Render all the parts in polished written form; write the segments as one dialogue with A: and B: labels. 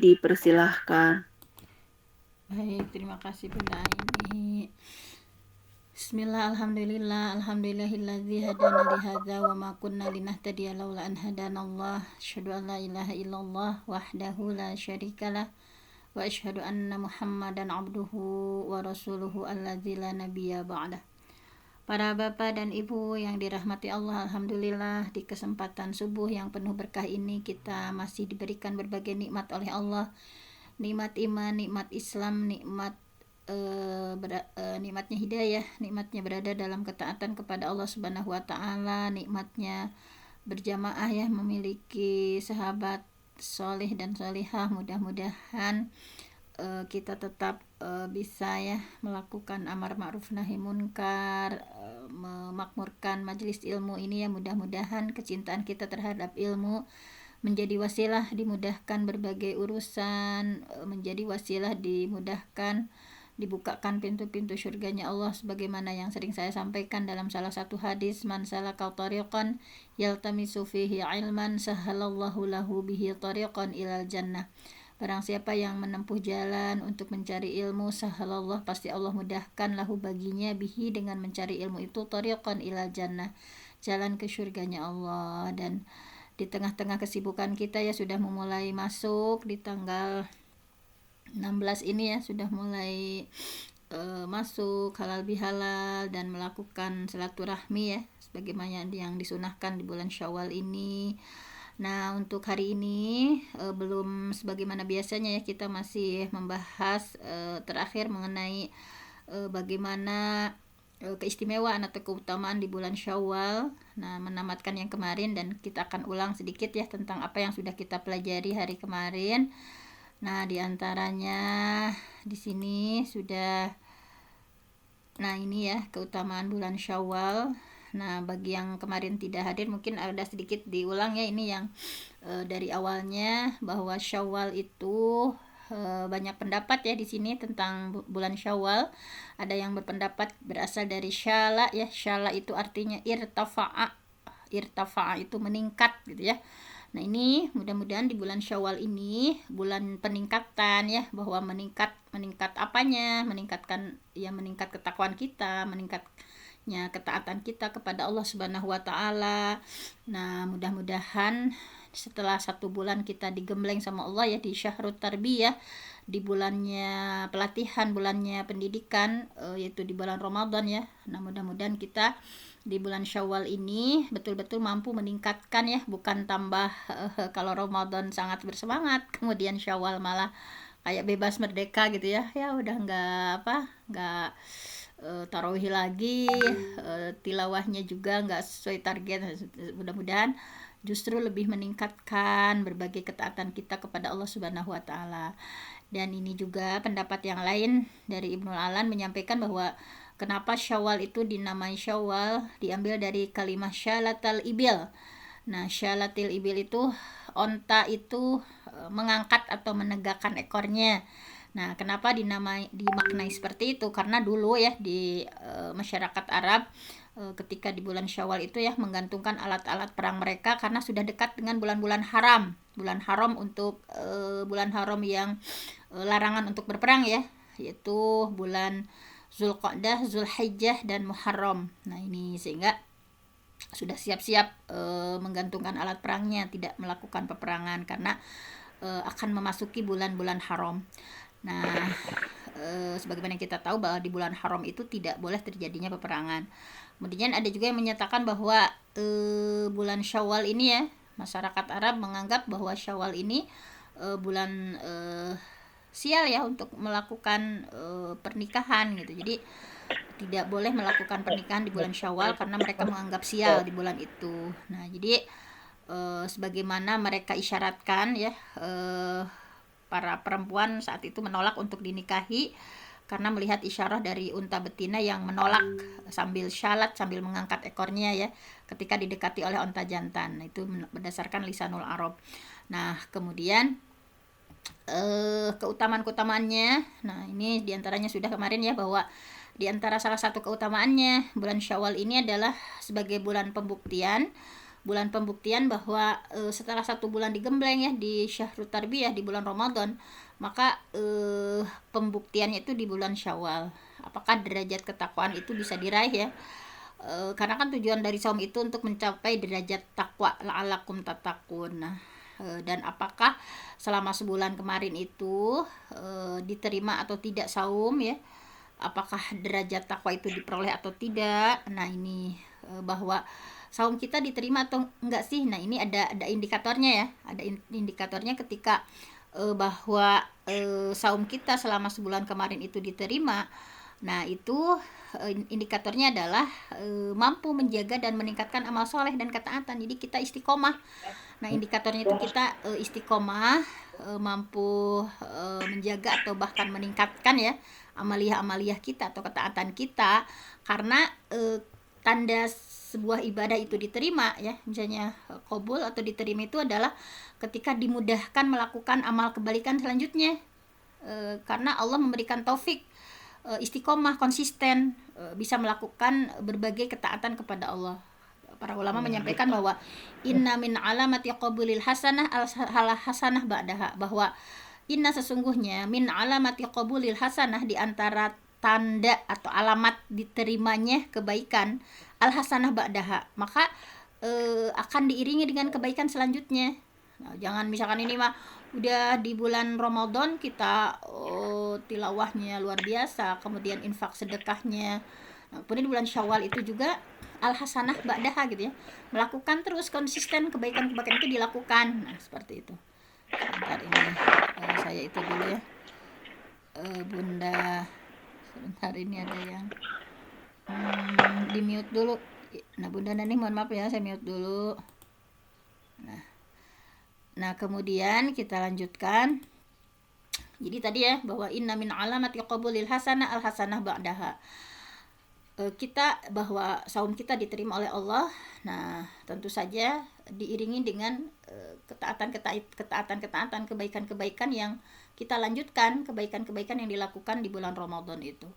A: Dipersilahkan.
B: Baik, terima kasih Bunda Aini. Bismillah, alhamdulillah, alhamdulillahilladzi hadana li hadza wa ma kunna linahtadiya laula an hadanallah. Asyhadu an la ilaha illallah wahdahu la syarikalah wa asyhadu anna Muhammadan abduhu wa rasuluhu alladzi la nabiyya ba'dah. Para bapak dan ibu yang dirahmati Allah, alhamdulillah di kesempatan subuh yang penuh berkah ini kita masih diberikan berbagai nikmat oleh Allah. Nikmat iman, nikmat Islam, nikmatnya hidayah, nikmatnya berada dalam ketaatan kepada Allah Subhanahu wa taala, nikmatnya berjamaah ya, memiliki sahabat soleh dan solihah. Mudah-mudahan kita tetap bisa ya melakukan amar ma'ruf nahi munkar, memakmurkan majelis ilmu ini ya. Mudah-mudahan kecintaan kita terhadap ilmu menjadi wasilah dimudahkan berbagai urusan, menjadi wasilah dimudahkan dibukakan pintu-pintu surganya Allah, sebagaimana yang sering saya sampaikan dalam salah satu hadis, man salaka tariqan yaltamisu fihi ilman sahalallahu lahu bihi tariqan ilal jannah. Barang siapa yang menempuh jalan untuk mencari ilmu, sahalallah, pasti Allah mudahkan lahu baginya bihi, dengan mencari ilmu itu, tariqan ilal jannah, jalan ke surganya Allah. Dan di tengah-tengah kesibukan kita ya, sudah memulai masuk di tanggal 16 ini ya, sudah mulai masuk halal bihalal dan melakukan silaturahmi ya, sebagaimana yang disunahkan di bulan Syawal ini. Nah, untuk hari ini belum sebagaimana biasanya ya, kita masih membahas terakhir mengenai bagaimana keistimewaan atau keutamaan di bulan Syawal. Nah, menamatkan yang kemarin, dan kita akan ulang sedikit ya tentang apa yang sudah kita pelajari hari kemarin. Nah, diantaranya di sini sudah, nah ini ya keutamaan bulan Syawal. Nah, bagi yang kemarin tidak hadir mungkin ada sedikit diulang ya, ini yang dari awalnya, bahwa Syawal itu banyak pendapat ya di sini tentang bulan Syawal. Ada yang berpendapat berasal dari syala ya. Syala itu artinya irtafa'a. Irtafa'a itu meningkat gitu ya. Nah, ini mudah-mudahan di bulan Syawal ini bulan peningkatan ya, bahwa meningkat apanya? Meningkatkan ya, meningkat ketakwaan kita, meningkatnya ketaatan kita kepada Allah Subhanahu wa taala. Nah, mudah-mudahan setelah 1 bulan kita digembleng sama Allah ya, di Syahrut Tarbiyah, di bulannya pelatihan, bulannya pendidikan, yaitu di bulan Ramadan ya. Nah, mudah-mudahan kita di bulan Syawal ini betul-betul mampu meningkatkan ya, bukan tambah. Kalau Ramadan sangat bersemangat, kemudian Syawal malah kayak bebas merdeka gitu ya. Ya udah nggak tarawih lagi, tilawahnya juga nggak sesuai target. Mudah-mudahan justru lebih meningkatkan berbagai ketaatan kita kepada Allah Subhanahu wa taala. Dan ini juga pendapat yang lain dari Ibnul Alan menyampaikan bahwa kenapa Syawal itu dinamai Syawal, diambil dari kalimat syalatal ibil. Nah, syalatil ibil itu onta itu mengangkat atau menegakkan ekornya. Nah, kenapa dimaknai seperti itu? Karena dulu ya di masyarakat Arab, ketika di bulan Syawal itu ya, menggantungkan alat-alat perang mereka karena sudah dekat dengan bulan-bulan haram. Bulan haram untuk bulan haram yang larangan untuk berperang ya, yaitu bulan Zulqa'dah, Zulhijjah, dan Muharram. Nah, ini sehingga sudah siap-siap menggantungkan alat perangnya, tidak melakukan peperangan karena akan memasuki bulan-bulan haram. Nah, sebagaimana kita tahu bahwa di bulan haram itu tidak boleh terjadinya peperangan. Kemudian ada juga yang menyatakan bahwa bulan Syawal ini ya, masyarakat Arab menganggap bahwa Syawal ini bulan sial ya untuk melakukan pernikahan gitu. Jadi tidak boleh melakukan pernikahan di bulan Syawal karena mereka menganggap sial di bulan itu. Nah, jadi sebagaimana mereka isyaratkan ya, para perempuan saat itu menolak untuk dinikahi karena melihat isyarah dari unta betina yang menolak sambil syalat, sambil mengangkat ekornya ya, ketika didekati oleh unta jantan. Itu berdasarkan lisanul Arab. Nah, kemudian keutamaan-keutamaannya, nah ini diantaranya sudah kemarin ya, bahwa diantara salah satu keutamaannya bulan Syawal ini adalah sebagai bulan pembuktian bulan pembuktian bahwa setelah 1 bulan digembleng ya di Syahrul Tarbiyah di bulan Ramadan, maka pembuktiannya itu di bulan Syawal. Apakah derajat ketakwaan itu bisa diraih ya? Karena kan tujuan dari saum itu untuk mencapai derajat takwa, la'alakum tattaqun. Nah, dan apakah selama sebulan kemarin itu diterima atau tidak saum ya? Apakah derajat takwa itu diperoleh atau tidak? Nah, ini bahwa saum kita diterima atau enggak sih? Nah, ini ada indikatornya ya. Ada indikatornya ketika bahwa saum kita selama sebulan kemarin itu diterima. Nah, itu indikatornya adalah mampu menjaga dan meningkatkan amal soleh dan ketaatan. Jadi kita istiqomah. Nah, indikatornya itu kita istiqomah, mampu menjaga atau bahkan meningkatkan ya amaliyah-amaliyah kita atau ketaatan kita, karena tanda sebuah ibadah itu diterima ya, misalnya qabul atau diterima itu adalah ketika dimudahkan melakukan amal kebalikan selanjutnya, karena Allah memberikan taufik istiqomah, konsisten, bisa melakukan berbagai ketaatan kepada Allah. Para ulama menyampaikan bahwa inna min alamati qabulil hasanah al hasanah ba'daha, bahwa inna sesungguhnya min alamati qabulil hasanah, di antara tanda atau alamat diterimanya kebaikan, al hasanah ba'daha, maka akan diiringi dengan kebaikan selanjutnya. Nah, jangan misalkan ini mah udah di bulan Ramadan kita tilawahnya luar biasa, kemudian infak sedekahnya. Nah, kemudian di bulan Syawal itu juga al hasanah ba'daha gitu ya, melakukan terus konsisten kebaikan-kebaikan itu dilakukan. Nah, seperti itu. Sebentar ini saya itu dulu ya, Bunda. Sebentar ini ada yang di mute dulu. Nah, Bunda Nani mohon maaf ya, saya mute dulu. Nah, kemudian kita lanjutkan. Jadi tadi ya, bahwa inna min alamati qabulil hasanah al hasanah ba'daha. Kita bahwa saum kita diterima oleh Allah. Nah, tentu saja diiringi dengan ketaatan, kebaikan-kebaikan yang kita lanjutkan, kebaikan-kebaikan yang dilakukan di bulan Ramadan itu.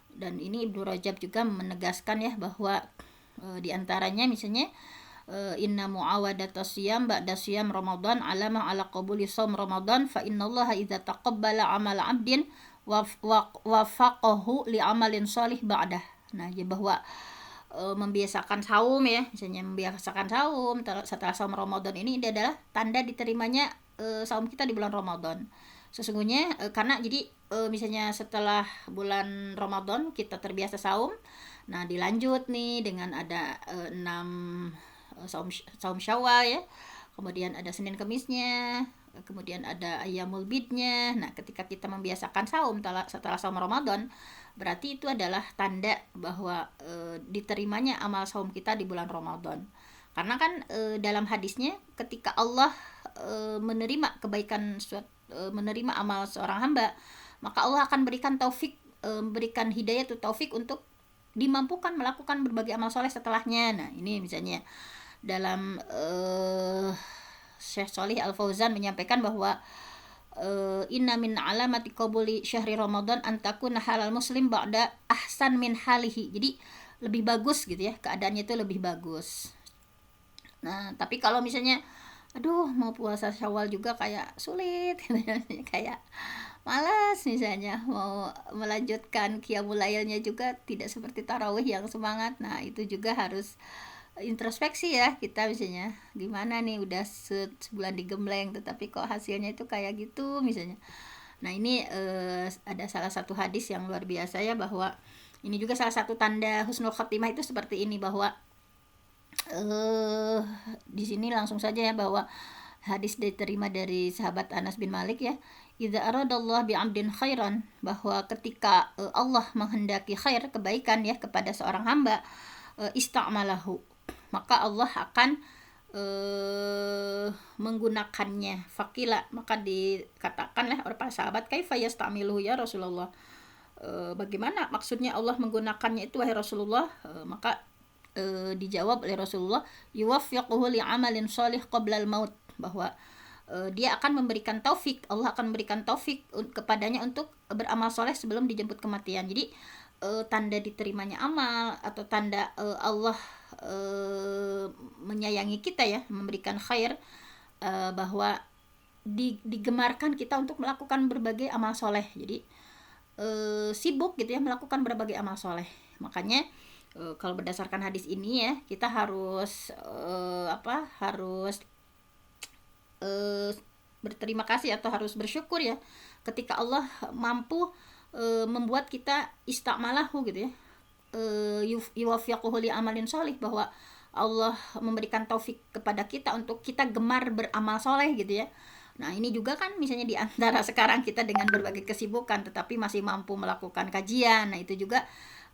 B: Dan ini Ibnu Rajab juga menegaskan ya bahwa di antaranya misalnya inna muawadata siyam ba'da siyam Ramadan alama ala qabuli shaum Ramadan, fa innallaha idza taqabbala amal 'abdin wafaqahu li amalin shalih ba'dah. Nah, jadi bahwa membiasakan saum ya, misalnya membiasakan saum setelah saum Ramadan ini adalah tanda diterimanya saum kita di bulan Ramadan. Sesungguhnya karena jadi misalnya setelah bulan Ramadan kita terbiasa saum, nah dilanjut nih dengan ada 6 saum Syawal ya, kemudian ada Senin Kemisnya, kemudian ada Ayyamul Bidnya. Nah, ketika kita membiasakan saum setelah saum Ramadan, berarti itu adalah tanda bahwa diterimanya amal saum kita di bulan Ramadan. Karena kan dalam hadisnya ketika Allah menerima kebaikan, menerima amal seorang hamba, maka Allah akan berikan taufik, berikan hidayah atau taufik untuk dimampukan melakukan berbagai amal soleh setelahnya. Nah, ini misalnya dalam Syekh Shalih Al Fauzan menyampaikan bahwa inna min alamati qabuli syahri Ramadan an takuna halal muslim ba'da ahsan min halihi. Jadi lebih bagus gitu ya, keadaannya itu lebih bagus. Nah, tapi kalau misalnya aduh mau puasa Syawal juga kayak sulit kayak malas, misalnya mau melanjutkan qiyamul lailnya juga tidak seperti tarawih yang semangat. Nah, itu juga harus introspeksi ya kita, misalnya gimana nih udah sebulan digembleng tetapi kok hasilnya itu kayak gitu misalnya. Nah, ini ada salah satu hadis yang luar biasa ya, bahwa ini juga salah satu tanda husnul khotimah itu seperti ini, bahwa di sini langsung saja ya, bahwa hadis diterima dari sahabat Anas bin Malik ya, idza aradallahu bi'abdin khairan, bahwa ketika Allah menghendaki khair, kebaikan ya kepada seorang hamba, ista'malahu, maka Allah akan menggunakannya. Fakila, maka dikatakanlah oleh para sahabat, kaifa yasta'miluhu ya Rasulullah, bagaimana maksudnya Allah menggunakannya itu wahai Rasulullah? Maka dijawab oleh Rasulullah, yuwaffiquhu li'amalin shalih qabla al-maut, bahwa dia akan memberikan taufik, Allah akan memberikan taufik kepadanya untuk beramal soleh sebelum dijemput kematian. Jadi tanda diterimanya amal atau tanda Allah menyayangi kita ya, memberikan khair, bahwa digemarkan kita untuk melakukan berbagai amal soleh. Jadi sibuk gitu ya melakukan berbagai amal soleh. Makanya kalau berdasarkan hadis ini ya, kita harus harus berterima kasih atau harus bersyukur ya ketika Allah mampu membuat kita istakmalahu gitu ya, yuwafiquhu li amalin sholih, bahwa Allah memberikan taufik kepada kita untuk kita gemar beramal soleh gitu ya. Nah ini juga kan misalnya di antara sekarang kita dengan berbagai kesibukan tetapi masih mampu melakukan kajian, nah itu juga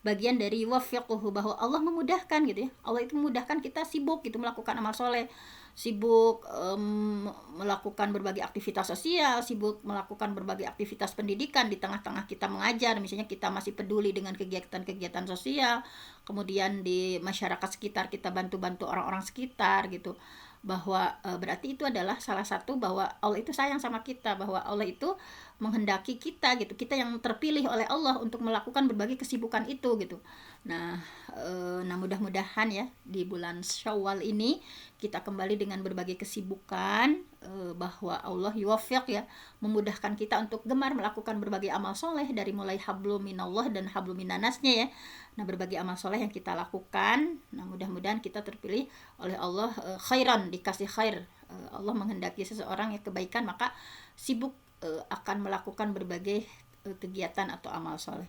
B: bagian dari wafiquhu, bahwa Allah memudahkan gitu ya. Allah itu memudahkan kita sibuk gitu melakukan amal soleh, sibuk melakukan berbagai aktivitas sosial, sibuk melakukan berbagai aktivitas pendidikan di tengah-tengah kita mengajar. Misalnya kita masih peduli dengan kegiatan-kegiatan sosial, kemudian di masyarakat sekitar kita bantu-bantu orang-orang sekitar gitu, bahwa berarti itu adalah salah satu bahwa Allah itu sayang sama kita, bahwa Allah itu menghendaki kita gitu, kita yang terpilih oleh Allah untuk melakukan berbagai kesibukan itu gitu. Nah mudah-mudahan ya di bulan Syawal ini kita kembali dengan berbagai kesibukan, bahwa Allah yuwafiq ya, memudahkan kita untuk gemar melakukan berbagai amal soleh, dari mulai hablum minallah dan hablum minanasnya ya. Nah berbagai amal soleh yang kita lakukan, nah mudah-mudahan kita terpilih oleh Allah khairan, dikasih khair. Allah menghendaki seseorang yang kebaikan, maka sibuk akan melakukan berbagai kegiatan atau amal soleh.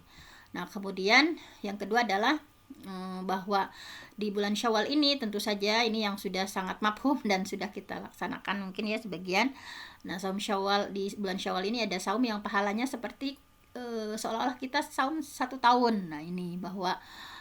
B: Nah kemudian yang kedua adalah bahwa di bulan Syawal ini tentu saja ini yang sudah sangat mafhum dan sudah kita laksanakan mungkin ya sebagian. Nah saum Syawal, di bulan Syawal ini ada saum yang pahalanya seperti seolah-olah kita saum 1 tahun. Nah ini bahwa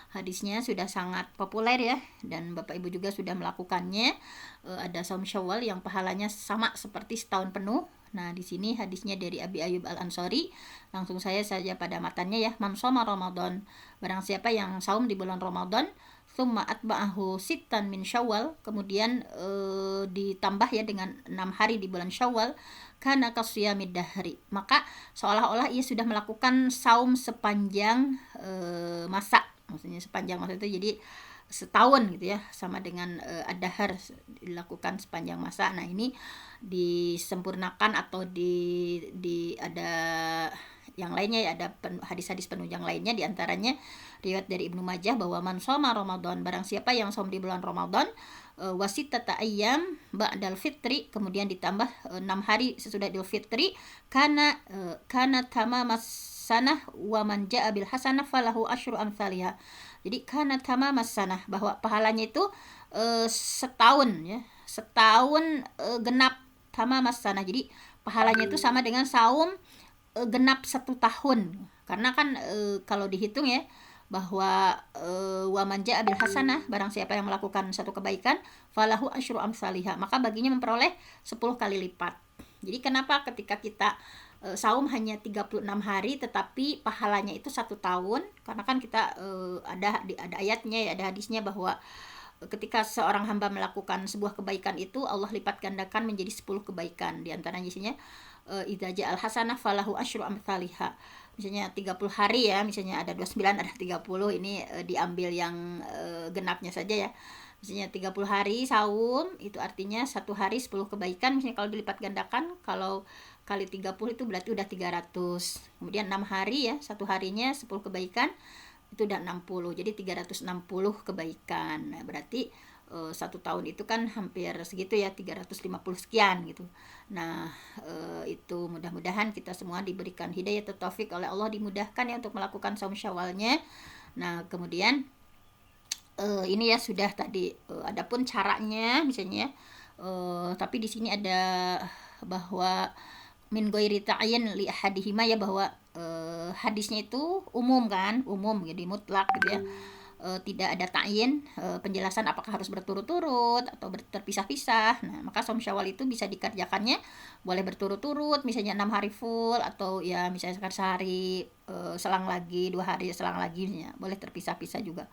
B: hadisnya sudah sangat populer ya, dan Bapak Ibu juga sudah melakukannya. Ada saum Syawal yang pahalanya sama seperti setahun penuh. Nah, di sini hadisnya dari Abi Ayyub Al-Ansari. Langsung saja pada matannya ya. Man shoma Ramadan, barang siapa yang saum di bulan Ramadan, tsumma atba'ahu sittan min Syawal, kemudian ditambah ya dengan 6 hari di bulan Syawal, kana kasiyamid dahri, maka seolah-olah ia sudah melakukan saum sepanjang masa. Maksudnya sepanjang masa itu jadi setahun gitu ya, sama dengan ad-dahar, dilakukan sepanjang masa. Nah ini disempurnakan atau di ada yang lainnya ya, ada hadis-hadis penunjang lainnya, diantaranya riwayat dari Ibnu Majah bahwa man shoma Ramadan, barang siapa yang som di bulan Ramadan, wasitata ayyam ba'dal fitri, kemudian ditambah 6 hari sesudah Idul Fitri, kana tamamas sanah wa man ja'a bil hasanah falahu asyru amsalihha. Jadi karena tamamas sanah, bahwa pahalanya itu setahun ya, setahun genap tamamas sanah. Jadi pahalanya itu sama dengan saum genap 1 tahun. Karena kan kalau dihitung ya, bahwa wa man ja'a bil hasanah, barang siapa yang melakukan satu kebaikan, falahu asyru amsalihha, maka baginya memperoleh 10 kali lipat. Jadi kenapa ketika kita saum hanya 36 hari tetapi pahalanya itu 1 tahun? Karena kan kita ada ayatnya ya, ada hadisnya bahwa ketika seorang hamba melakukan sebuah kebaikan itu Allah lipat gandakan menjadi 10 kebaikan. Di antaranya isinya idza ja'al hasanah falahu asyru amsalihha. Misalnya 30 hari ya, misalnya ada 29, ada 30, ini diambil yang genapnya saja ya. Misalnya 30 hari saum, itu artinya 1 hari 10 kebaikan. Misalnya kalau dilipat gandakan, kalau kali 30 itu berarti udah 300. Kemudian 6 hari ya, 1 harinya 10 kebaikan, itu udah 60. Jadi 360 kebaikan. Nah, berarti 1 tahun itu kan hampir segitu ya, 350 sekian gitu. Nah itu mudah-mudahan kita semua diberikan hidayah atau taufik oleh Allah, dimudahkan ya untuk melakukan saum Syawalnya. Nah kemudian ini ya sudah tadi adapun caranya misalnya tapi di sini ada bahwa min ghairi ta'yin li ahadihima ya, bahwa hadisnya itu umum kan, umum jadi mutlak gitu ya. Tidak ada ta'yin, penjelasan apakah harus berturut-turut atau terpisah-pisah. Nah, maka saum Syawal itu bisa dikerjakannya boleh berturut-turut, misalnya 6 hari full, atau ya misalnya sehari selang lagi, 2 hari selang lagi, misalnya. Boleh terpisah-pisah juga.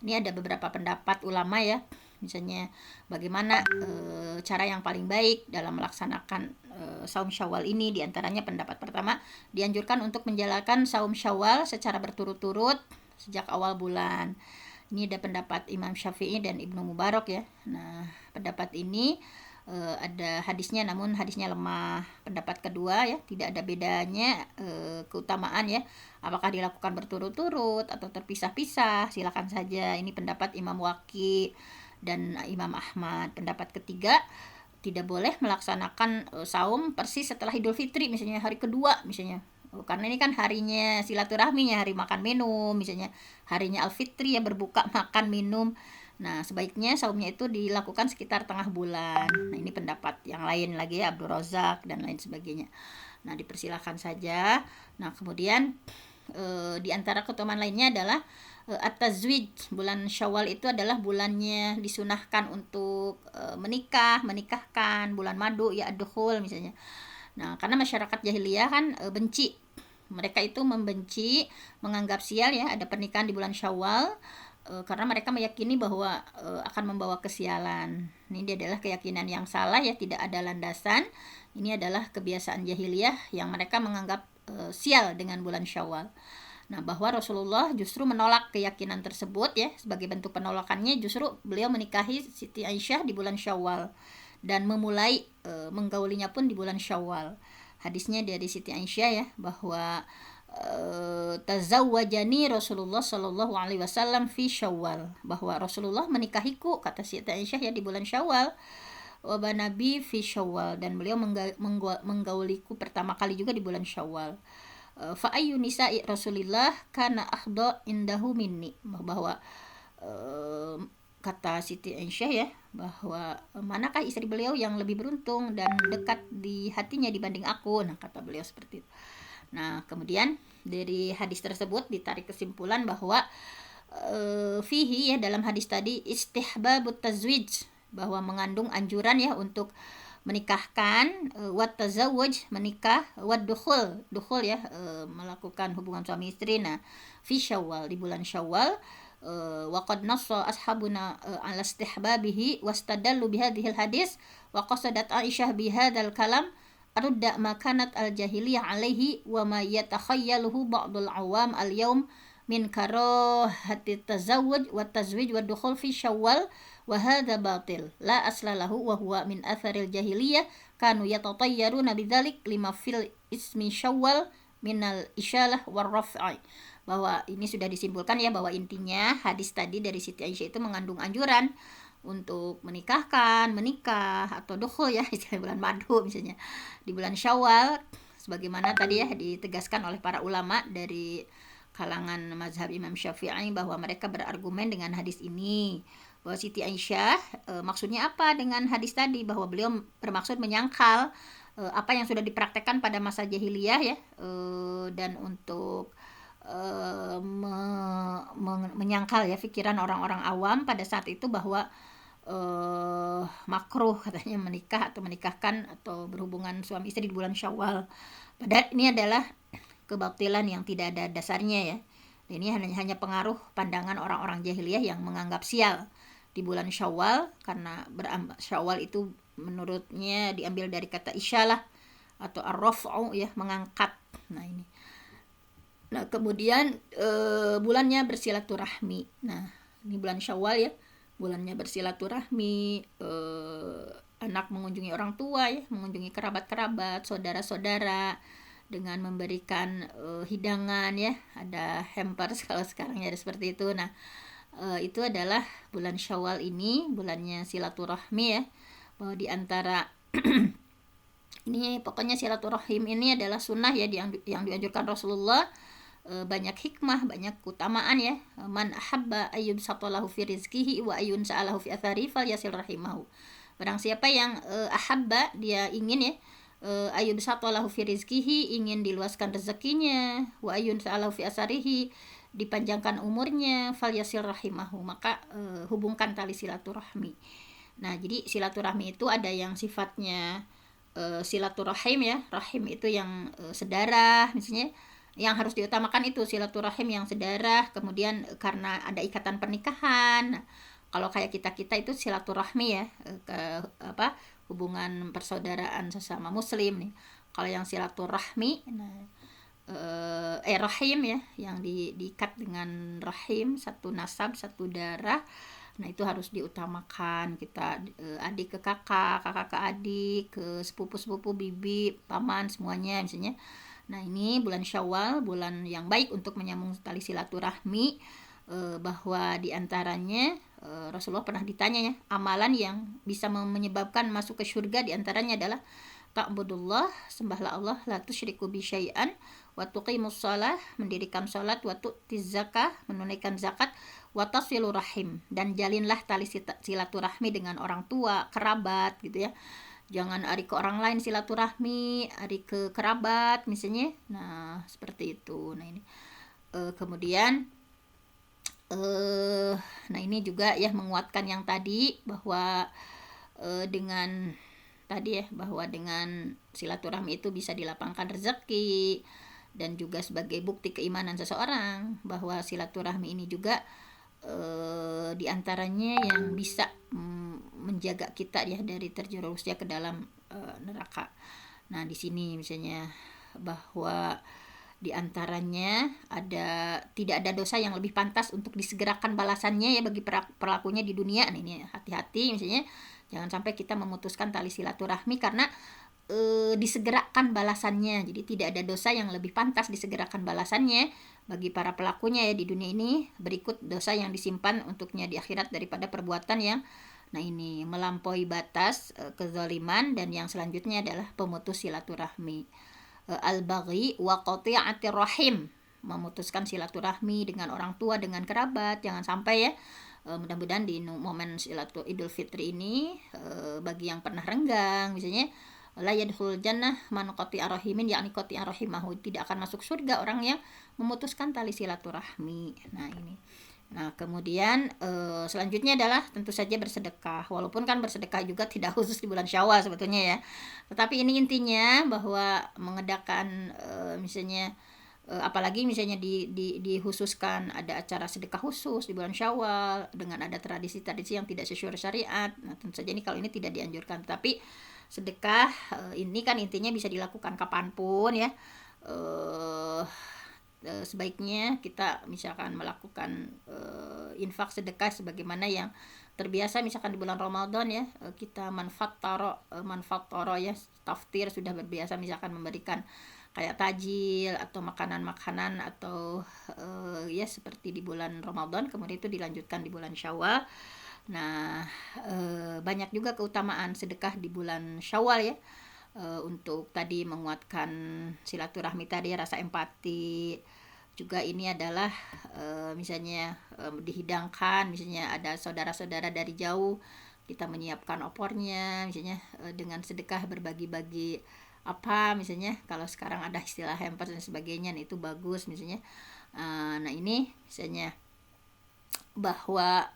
B: Ini ada beberapa pendapat ulama ya, misalnya bagaimana cara yang paling baik dalam melaksanakan saum Syawal ini. Di antaranya pendapat pertama, dianjurkan untuk menjalankan saum Syawal secara berturut-turut sejak awal bulan. Ini ada pendapat Imam Syafi'i dan Ibnu Mubarak ya. Nah, pendapat ini ada hadisnya, namun hadisnya lemah. Pendapat kedua ya, tidak ada bedanya keutamaan ya, apakah dilakukan berturut-turut atau terpisah-pisah, silakan saja. Ini pendapat Imam Waqi dan Imam Ahmad. Pendapat ketiga, tidak boleh melaksanakan saum persis setelah Idul Fitri, misalnya hari kedua misalnya. Karena ini kan harinya silaturahminya, hari makan minum, misalnya harinya Al-Fitri ya, berbuka makan minum. Nah, sebaiknya saumnya itu dilakukan sekitar tengah bulan. Nah, ini pendapat yang lain lagi ya, Abdul Razak dan lain sebagainya. Nah, dipersilakan saja. Nah, kemudian di antara keutamaan lainnya adalah At-Tazwij. Bulan Syawal itu adalah bulannya disunahkan untuk menikahkan, bulan madu ya, ad-dukhul misalnya. Nah, karena masyarakat jahiliyah kan benci. Mereka itu membenci, menganggap sial ya ada pernikahan di bulan Syawal, karena mereka meyakini bahwa akan membawa kesialan. Ini adalah keyakinan yang salah ya, tidak ada landasan. Ini adalah kebiasaan jahiliyah yang mereka menganggap sial dengan bulan Syawal. Nah, bahwa Rasulullah justru menolak keyakinan tersebut ya. Sebagai bentuk penolakannya, justru beliau menikahi Siti Aisyah di bulan Syawal dan memulai menggaulinya pun di bulan Syawal. Hadisnya dari Siti Aisyah ya, bahwa tazawwajani Rasulullah Shallallahu alaihi wasallam fi Syawal, bahwa Rasulullah menikahiku, kata Siti Aisyah ya, di bulan Syawal. Wa Nabi fi Syawal, dan beliau menggauliku pertama kali juga di bulan Syawal. Fa ayyu nisa'i Rasulillah kana akhda indahu minni, bahwa kata Siti Aisyah ya, bahwa manakah istri beliau yang lebih beruntung dan dekat di hatinya dibanding aku. Nah, kata beliau seperti itu. Nah, kemudian dari hadis tersebut ditarik kesimpulan bahwa fihi ya, dalam hadis tadi istihbabut tazwij, bahwa mengandung anjuran ya untuk menikahkan, wat tazawwuj menikah, wat dukhul ya, melakukan hubungan suami istri. Nah, fi Syawal, di bulan Syawal. Waqad nassa ashabuna ala istihbabihi wastadallu bihadhil hadis wa qasadat Aisyah bihadzal kalam arudda ma kanat al jahiliyah alaihi wa ma yatakhayyaluhu ba'dul awam al yaum min karahati tazawwuj wa tazwij wa dukhul fi Syawal wa hadha batil la asla lahu wa huwa min atharil jahiliyah kanu yatatayyaruna bidzalik lima fil ismi Syawal minal isyalah war raf'i. Bahwa ini sudah disimpulkan ya, bahwa intinya hadis tadi dari Siti Aisyah itu mengandung anjuran untuk menikah atau dukhul ya, istilah bulan madu misalnya di bulan Syawal, sebagaimana tadi ya ditegaskan oleh para ulama dari kalangan mazhab Imam Syafi'i, bahwa mereka berargumen dengan hadis ini, bahwa Siti Aisyah maksudnya apa dengan hadis tadi, bahwa beliau bermaksud menyangkal apa yang sudah dipraktekkan pada masa jahiliyah ya, dan untuk menyangkal ya pikiran orang-orang awam pada saat itu, bahwa makruh katanya menikah atau menikahkan atau berhubungan suami istri di bulan Syawal. Padahal ini adalah kebatilan yang tidak ada dasarnya ya. Ini hanya pengaruh pandangan orang-orang jahiliyah yang menganggap sial di bulan Syawal, karena Syawal itu menurutnya diambil dari kata isyalah atau ar-raf'u ya, mengangkat. Nah, ini. Nah, kemudian bulannya bersilaturahmi. Nah, ini bulan Syawal ya, bulannya bersilaturahmi, anak mengunjungi orang tua ya, mengunjungi kerabat-kerabat, saudara-saudara, dengan memberikan hidangan ya, ada hampers kalau sekarang ya, ada seperti itu. Nah, itu adalah bulan Syawal ini, bulannya silaturahmi ya, bahwa di antara ini pokoknya silaturahim ini adalah sunnah ya, yang dianjurkan Rasulullah. Banyak hikmah, banyak keutamaan ya. Man ahabba ayyub satalahu fi rizkihi wa ayyun sa'alahu fi athari falyasil rahimahu. Barang siapa yang ahabba, dia ingin ya, ayyub satalahu fi rizkihi, ingin diluaskan rezekinya, wa ayyun sa'alahu fi atharihi, dipanjangkan umurnya, falyasil rahimahu, maka hubungkan tali silaturahmi. Nah, jadi silaturahmi itu ada yang sifatnya silaturahim ya, rahim itu yang sedarah misalnya, yang harus diutamakan itu silaturahim yang sedarah. Kemudian karena ada ikatan pernikahan, kalau kayak kita itu silaturahmi ya, hubungan persaudaraan sesama muslim nih. Kalau yang silaturahmi, nah rahim ya, yang diikat dengan rahim, satu nasab, satu darah. Nah itu harus diutamakan, kita adik ke kakak, kakak ke adik, ke sepupu-sepupu, bibi, paman, semuanya misalnya. Nah ini bulan Syawal, bulan yang baik untuk menyambung tali silaturahmi, bahwa diantaranya Rasulullah pernah ditanya ya, amalan yang bisa menyebabkan masuk ke surga diantaranya adalah ta'budullah, sembahlah Allah, la tusyriku bi syai'an, wa tuqimus shalah, mendirikan salat, wa tu'tiz zakah, menunaikan zakat, wa tasilu rahim, dan jalinlah tali silaturahmi dengan orang tua, kerabat gitu ya. Jangan ari ke orang lain silaturahmi, ari ke kerabat misalnya. Nah, seperti itu. Nah, ini kemudian nah ini juga ya menguatkan yang tadi bahwa dengan tadi ya, bahwa dengan silaturahmi itu bisa dilapangkan rezeki, dan juga sebagai bukti keimanan seseorang bahwa silaturahmi ini juga diantaranya yang bisa menjaga kita ya dari terjerumusnya ke dalam neraka. Nah di sini misalnya bahwa diantaranya tidak ada dosa yang lebih pantas untuk disegerakan balasannya ya bagi pelakunya di dunia. Nah, ini hati-hati misalnya jangan sampai kita memutuskan tali silaturahmi karena disegerakan balasannya. Jadi tidak ada dosa yang lebih pantas disegerakan balasannya bagi para pelakunya ya di dunia ini, berikut dosa yang disimpan untuknya di akhirat daripada perbuatan yang ini melampaui batas kezaliman, dan yang selanjutnya adalah pemutus silaturahmi. Al-baghi wa qati'atir rahim, memutuskan silaturahmi dengan orang tua, dengan kerabat, jangan sampai ya. Mudah-mudahan di momen Idul Fitri ini bagi yang pernah renggang misalnya, la yadkhul jannah man qati'a rahimin, yakni qati'a rahimahu, tidak akan masuk surga orang yang memutuskan tali silaturahmi. Nah kemudian selanjutnya adalah tentu saja bersedekah, walaupun kan bersedekah juga tidak khusus di bulan Syawal sebetulnya ya, tetapi ini intinya bahwa mengadakan misalnya apalagi misalnya dikhususkan ada acara sedekah khusus di bulan Syawal dengan ada tradisi-tradisi yang tidak sesuai syariat. Nah tentu saja ini kalau ini tidak dianjurkan, tapi sedekah ini kan intinya bisa dilakukan kapanpun ya. Sebaiknya kita misalkan melakukan infak sedekah sebagaimana yang terbiasa misalkan di bulan Ramadan ya, kita manfaat toro ya, taftir, sudah berbiasa misalkan memberikan kayak tajil atau makanan-makanan atau ya seperti di bulan Ramadan, kemudian itu dilanjutkan di bulan Syawal. Nah banyak juga keutamaan sedekah di bulan Syawal ya, untuk tadi menguatkan silaturahmi tadi, rasa empati juga. Ini adalah misalnya dihidangkan, misalnya ada saudara-saudara dari jauh, kita menyiapkan opornya misalnya dengan sedekah, berbagi-bagi apa misalnya, kalau sekarang ada istilah hampers dan sebagainya, nah itu bagus misalnya. Nah ini misalnya bahwa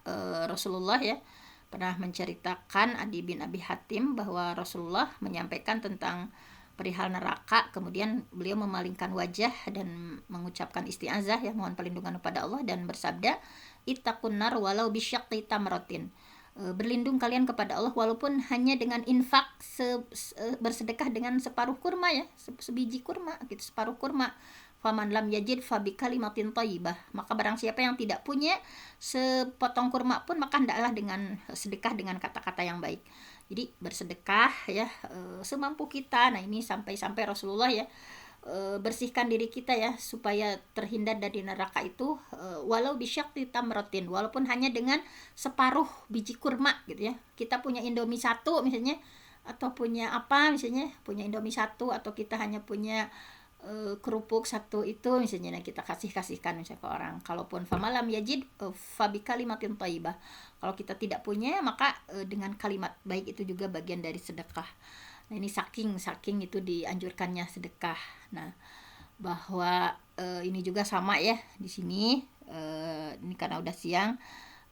B: Rasulullah ya pernah menceritakan, Adi bin Abi Hatim, bahwa Rasulullah menyampaikan tentang perihal neraka, kemudian beliau memalingkan wajah dan mengucapkan isti'azah ya, mohon perlindungan kepada Allah, dan bersabda, ittaqun nar walau bisyaqqi tamratin, berlindung kalian kepada Allah walaupun hanya dengan infak bersedekah dengan separuh kurma ya, sebiji kurma gitu, separuh kurma. Faman lam yajid fabi kalimatin thayyibah, maka barang siapa yang tidak punya sepotong kurma pun, maka hendaklah dengan sedekah dengan kata-kata yang baik. Jadi bersedekah ya semampu kita. Nah ini sampai Rasulullah ya bersihkan diri kita ya supaya terhindar dari neraka itu, walau bisyaqti tamratin, walaupun hanya dengan separuh biji kurma gitu ya. Kita punya Indomie satu misalnya, atau punya apa misalnya, punya Indomie satu, atau kita hanya punya kerupuk satu itu misalnya, kita kasihkan misalnya ke orang. Kalaupun famalam yajid fabi kalimatin thayyibah, kalau kita tidak punya maka dengan kalimat baik itu juga bagian dari sedekah. Nah ini saking itu dianjurkannya sedekah. Nah bahwa ini juga sama ya di sini, ini karena udah siang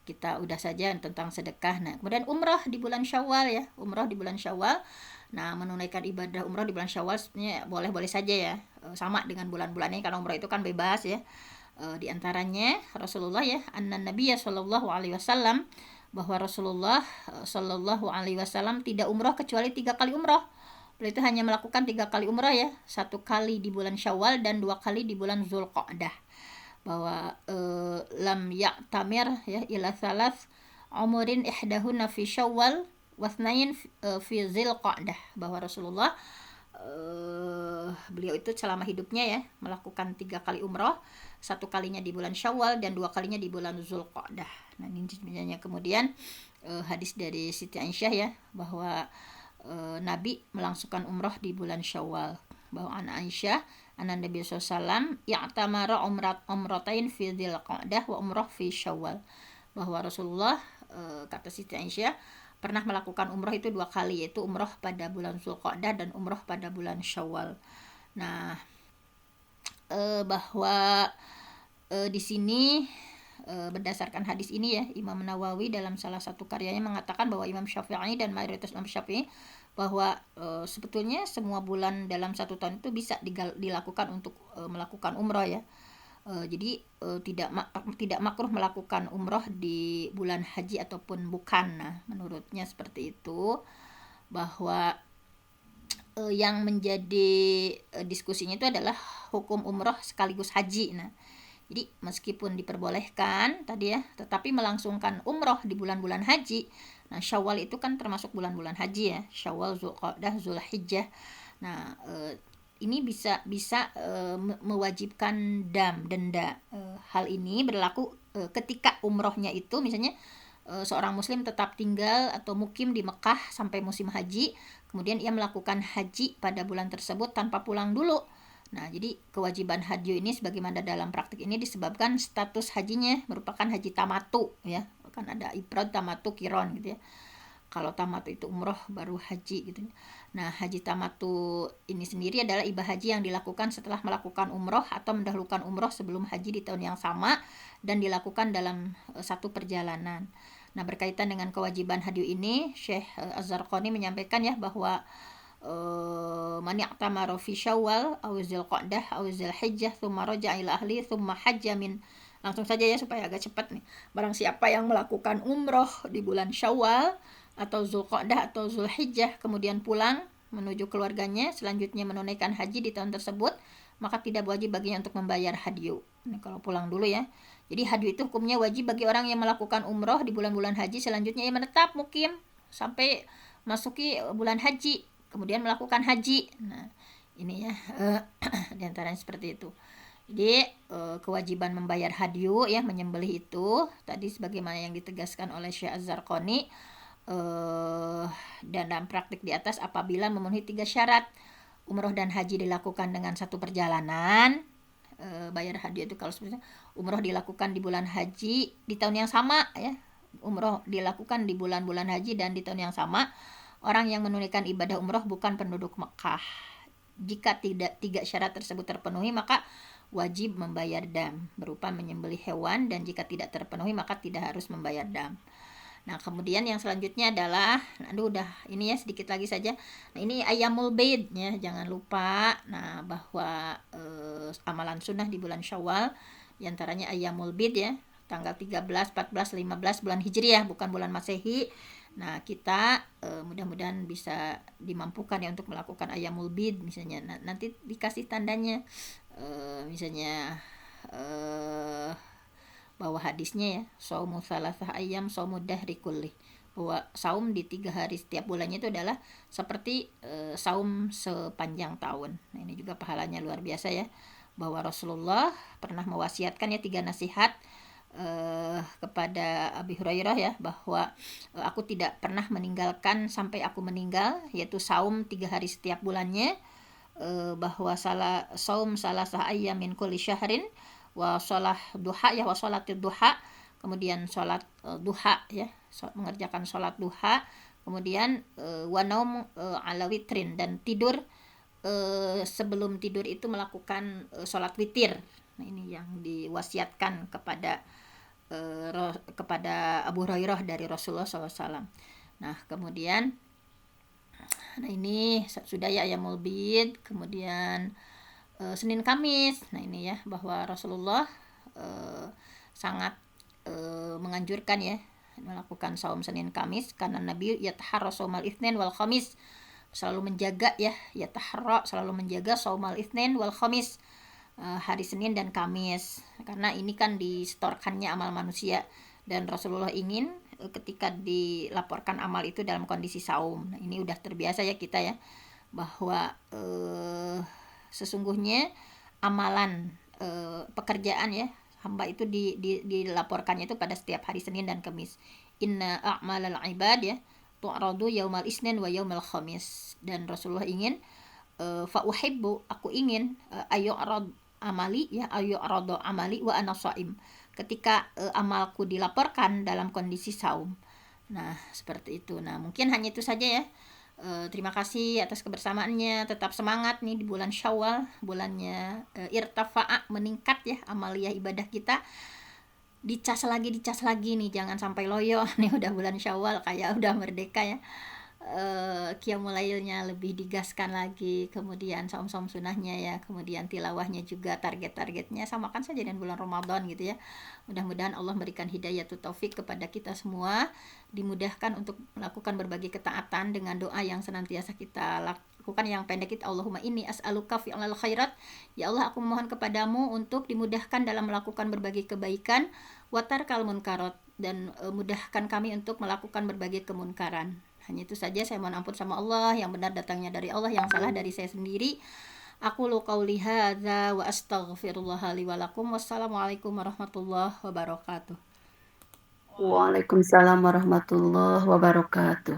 B: kita udah saja tentang sedekah. Nah kemudian umrah di bulan Syawal ya, umrah di bulan Syawal. Nah menunaikan ibadah umrah di bulan Syawal sebenarnya boleh-boleh saja ya, sama dengan bulan-bulan ini, karena umrah itu kan bebas ya. Di antaranya Rasulullah ya, annan Nabiya sallallahu alaihi wasallam, bahwa Rasulullah sallallahu alaihi wasallam tidak umrah kecuali 3 kali umrah. Beliau itu hanya melakukan 3 kali umrah ya, 1 kali di bulan Syawal dan 2 kali di bulan Zulqa'dah. Bahwa lam ya'tamir ya ila salas umurin ihdahunna fi Syawal wasnain fi Zulqa'dah. Bahwa Rasulullah beliau itu selama hidupnya ya melakukan 3 kali umrah, 1 kalinya di bulan Syawal dan 2 kalinya di bulan Zulqa'dah. Nah ini sebenarnya kemudian hadis dari Siti Aisyah ya, bahwa Nabi melangsungkan umrah di bulan Syawal. Bahwa anak Aisyah anak Nabi SAW ya'tamara umratain fi Dzulqa'dah wa umrah fi Syawal. Bahwa Rasulullah kata Siti Aisyah pernah melakukan umrah itu 2 kali, yaitu umrah pada bulan Dzulqa'dah dan umrah pada bulan Syawal. Nah bahwa di sini berdasarkan hadis ini ya, Imam Nawawi dalam salah satu karyanya mengatakan bahwa Imam Syafi'i dan mayoritas Imam Syafi'i bahwa sebetulnya semua bulan dalam 1 tahun itu bisa dilakukan untuk melakukan umrah ya. Jadi tidak makruh melakukan umrah di bulan haji ataupun bukan. Nah menurutnya seperti itu, bahwa yang menjadi diskusinya itu adalah hukum umrah sekaligus haji. Nah jadi meskipun diperbolehkan tadi ya, tetapi melangsungkan umroh di bulan-bulan haji. Nah Syawal itu kan termasuk bulan-bulan haji ya, Syawal, Zulqa'dah, Zulhijjah. Nah ini bisa mewajibkan denda. Hal ini berlaku ketika umrohnya itu misalnya seorang muslim tetap tinggal atau mukim di Mekah sampai musim haji, kemudian ia melakukan haji pada bulan tersebut tanpa pulang dulu. Nah, jadi kewajiban haji ini sebagaimana dalam praktik ini disebabkan status hajinya merupakan haji tamatu ya. Kan ada ifrad, tamatu, qiron gitu ya. Kalau tamatu itu umroh baru haji gitu. Nah, haji tamatu ini sendiri adalah ibadah haji yang dilakukan setelah melakukan umroh atau mendahulukan umroh sebelum haji di tahun yang sama dan dilakukan dalam satu perjalanan. Nah, berkaitan dengan kewajiban haji ini, Syekh Az-Zarqani menyampaikan ya bahwa man ya'tamara fi Syawal aw Dzulqa'dah aw Dzulhijjah tsumma raja'a ila ahli tsumma hajja min, langsung saja ya supaya agak cepat nih. Barang siapa yang melakukan umroh di bulan Syawal atau Dzulqa'dah atau Dzulhijjah kemudian pulang menuju keluarganya, selanjutnya menunaikan haji di tahun tersebut, maka tidak wajib baginya untuk membayar hadyu. Ini kalau pulang dulu ya. Jadi hadyu itu hukumnya wajib bagi orang yang melakukan umroh di bulan-bulan haji, selanjutnya ia menetap mukim sampai masuki bulan haji, kemudian melakukan haji. Nah ini ya diantaranya seperti itu. Jadi kewajiban membayar hadyu ya, menyembelih itu tadi sebagaimana yang ditegaskan oleh Syekh Az-Zarqani, dan dalam praktik di atas apabila memenuhi 3 syarat. Umroh dan haji dilakukan dengan satu perjalanan, bayar hadyu itu kalau seperti umroh dilakukan di bulan haji di tahun yang sama ya, umroh dilakukan di bulan-bulan haji dan di tahun yang sama. Orang yang menunaikan ibadah umroh bukan penduduk Mekah. Jika tidak 3 syarat tersebut terpenuhi, maka wajib membayar dam berupa menyembelih hewan, dan jika tidak terpenuhi maka tidak harus membayar dam. Nah kemudian yang selanjutnya adalah, udah ini ya sedikit lagi saja. Nah ini Ayyamul Bid ya, jangan lupa. Nah bahwa amalan sunnah di bulan Syawal diantaranya Ayyamul Bid ya, tanggal 13, 14, 15 bulan Hijriah, bukan bulan Masehi. Nah kita mudah-mudahan bisa dimampukan ya untuk melakukan Ayyamul Bid misalnya. Nanti dikasih tandanya misalnya bahwa hadisnya ya, saumu salasah ayyam saumu dahri kulli, bahwa saum di 3 hari setiap bulannya itu adalah seperti saum sepanjang tahun. Nah ini juga pahalanya luar biasa ya, bahwa Rasulullah pernah mewasiatkan ya 3 nasihat kepada Abi Hurairah ya, bahwa aku tidak pernah meninggalkan sampai aku meninggal, yaitu saum 3 hari setiap bulannya, bahwa saum salasah ayyam min kulli syahrin, wa shalah duha ya, wa shalatid duha, kemudian sholat duha ya, mengerjakan sholat duha, kemudian wa naum ala witrin, dan tidur sebelum tidur itu melakukan sholat witir. Nah ini yang diwasiatkan kepada Abu Hurairah dari Rasulullah SAW. Nah kemudian ini sudah ya Ayyamul Bid, kemudian Senin Kamis. Nah ini ya, bahwa Rasulullah sangat menganjurkan ya melakukan saum Senin Kamis, karena Nabi yataharra saumal Itsnin wal Khamis, selalu menjaga ya tahra selalu menjaga saumal itsnin wal khamis, hari Senin dan Kamis, karena ini kan distorkannya amal manusia dan Rasulullah ingin ketika dilaporkan amal itu dalam kondisi saum. Nah, ini udah terbiasa ya kita ya bahwa sesungguhnya amalan pekerjaan ya hamba itu dilaporkannya itu pada setiap hari Senin dan Kamis. Inna a'malal ibad ya tu'radu yaumal isnin wa yaumal khamis, dan Rasulullah ingin fa uhibbu aku ingin ayu arad amali ya ayu arado amali wa ana shaim, ketika amalku dilaporkan dalam kondisi saum. Nah, seperti itu. Nah, mungkin hanya itu saja ya. Terima kasih atas kebersamaannya. Tetap semangat nih di bulan Syawal, bulannya irtafa'a, meningkat ya amaliyah ibadah kita. Dicas lagi nih, jangan sampai loyo nih udah bulan Syawal kayak udah merdeka ya. Qiyamul lailnya lebih digaskan lagi, kemudian saum-saum sunahnya ya, kemudian tilawahnya juga target-targetnya samakan saja dengan bulan Ramadan gitu ya. Mudah-mudahan Allah memberikan hidayah taufik kepada kita semua, dimudahkan untuk melakukan berbagai ketaatan dengan doa yang senantiasa kita lakukan yang pendek itu, Allahumma inni as'aluka fi'lal khairat, ya Allah aku memohon kepadamu untuk dimudahkan dalam melakukan berbagai kebaikan, watarkal munkarat, dan mudahkan kami untuk melakukan berbagai kemunkaran. Hanya itu saja, saya mohon ampun sama Allah, yang benar datangnya dari Allah, yang salah dari saya sendiri. Aku lu qauli hadza wa astaghfirullah li wa lakum. Wassalamualaikum warahmatullahi wabarakatuh.
A: Waalaikumsalam warahmatullahi wabarakatuh.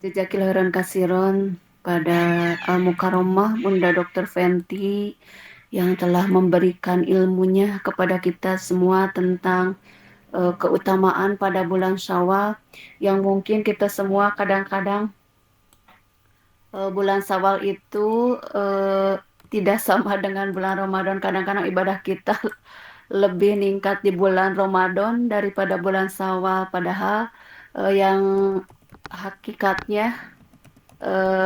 A: Jazakil khairan kasiron pada Al-Mukarramah Bunda Dr. Fenty yang telah memberikan ilmunya kepada kita semua tentang keutamaan pada bulan Syawal, yang mungkin kita semua kadang-kadang bulan Syawal itu tidak sama dengan bulan Ramadan. Kadang-kadang ibadah kita lebih meningkat di bulan Ramadan daripada bulan Syawal, padahal yang hakikatnya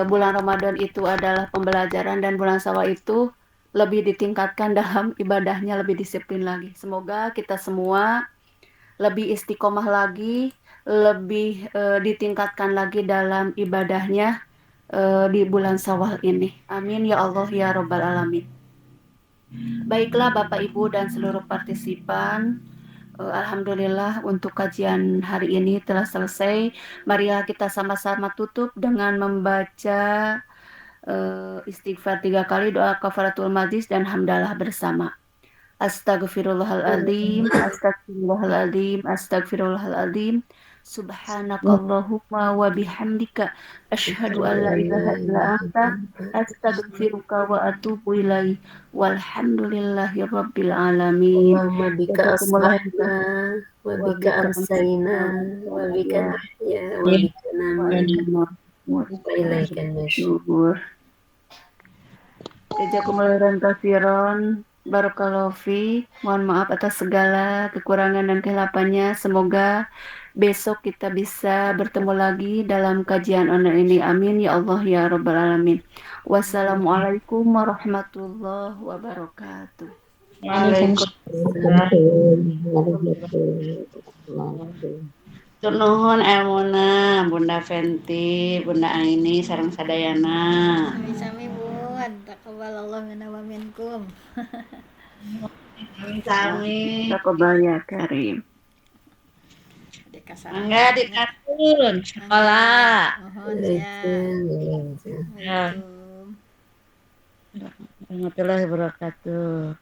A: bulan Ramadan itu adalah pembelajaran dan bulan Syawal itu lebih ditingkatkan dalam ibadahnya, lebih disiplin lagi. Semoga kita semua lebih istiqomah lagi, lebih ditingkatkan lagi dalam ibadahnya di bulan Syawal ini. Amin ya Allah ya Rabbal Alamin. Baiklah Bapak Ibu dan seluruh partisipan, alhamdulillah untuk kajian hari ini telah selesai. Marilah kita sama-sama tutup dengan membaca istighfar 3 kali, doa kafaratul majlis dan hamdalah bersama. Astagfirullahaladzim, astagfirullahaladzim, astagfirullahaladzim. Subhanakallahumma wa bihamdika asyhadu an la ilaha illa anta astaghfiruka wa atubu ilaih. Walhamdulillahi rabbil alamin.
C: Allahumma bika
A: Jazakumullah
C: asbahna wa
A: wa
C: bika
A: bika
C: amsayna wa bika
A: ya
C: nahya wa bika namut wa ilaikan nusyur.
A: Jazakumullah khairan. Barakallahu fi. Mohon maaf atas segala kekurangan dan kehilafannya. Semoga besok kita bisa bertemu lagi dalam kajian online ini. Amin ya Allah ya Rabbal Alamin. Wassalamualaikum warahmatullahi wabarakatuh.
C: Waalaikumsalam warahmatullahi wabarakatuh.
A: Tur nuhun Elmuna, Bunda Fenty, Bunda Aini, sareng sadayana.
B: Sami-sami Bun, taqabbalallahu minna wa minkum.
A: Sami. Takobal ya Karim.
B: Deka
A: Mangga dikaturun sekolah.
B: Mohon ya.
C: Waalaikumsalam.
B: Assalamualaikum.
A: Warahmatullahi wabarakatuh.